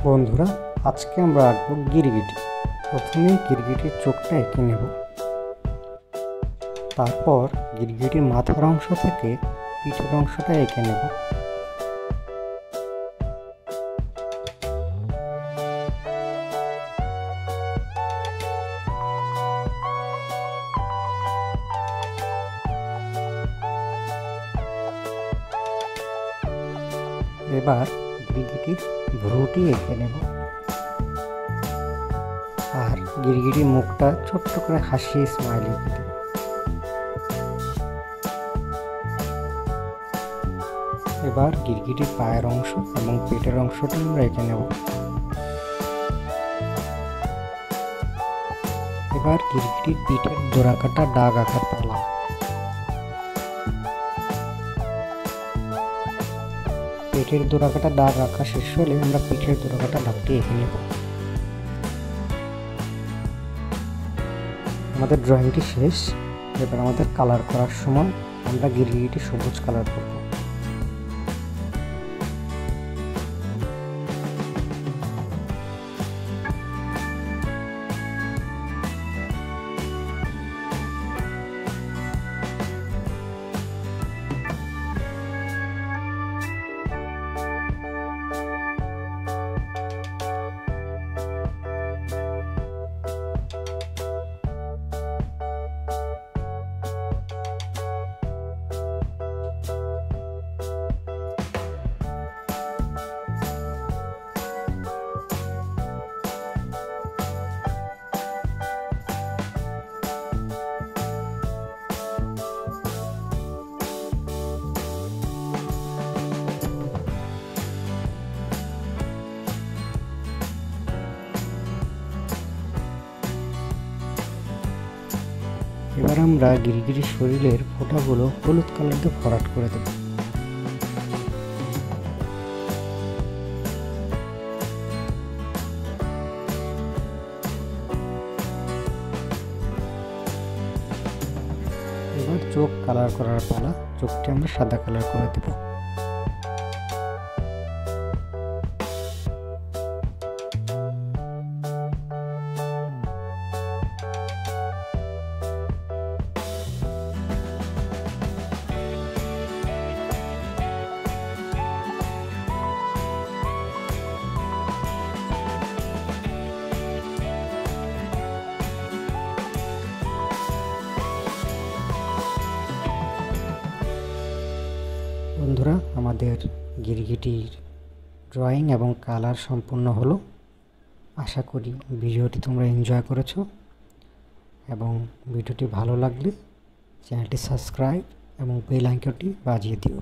বন্ধুরা, আজকে আমরা আঁকবো গিরগিটি। প্রথমে গিরগিটির চোখটা এঁকে নেব। তারপর গিরগিটির মাথার অংশ থেকে পিঠের অংশটা এঁকে নেব। এবার গিরগিটির ভ্রুটি এঁকে নেব আর গিরগিটির মুখটা ছোট্ট করে হাসিয়ে স্মাইল এঁকে দেব। এবার গিরগিটির পায়ের অংশ এবং পেটের অংশটা আমরা এঁকে নেব। এবার গিরগিটির পিঠের ডোরাকাটা দাগ আঁকার পালা। পেটের ডোরাকাটা দাগ আঁকা শেষ হলে আমরা পিঠের ডোরাকাটা দাগটি এঁকে নেব। আমাদের ড্রয়িংটি শেষ। এবার আমাদের কালার করার সময় আমরা গিরগিটি সবুজ কালার করব। এবার আমরা গিরগিটির শরীরের ফোঁটাগুলো হলুদ কালার দিয়ে ভরাট করে দেব। এবার চোখ কালার করার পালা। চোখটি আমরা সাদা কালার করে দেব। বন্ধুরা, আমাদের গিরগিটির ড্রয়িং এবং কালার সম্পূর্ণ হলো। আশা করি ভিডিওটি তোমরা এনজয় করেছো এবং ভিডিওটি ভালো লাগলে চ্যানেলটি সাবস্ক্রাইব এবং বেল আইকনটি বাজিয়ে দিও।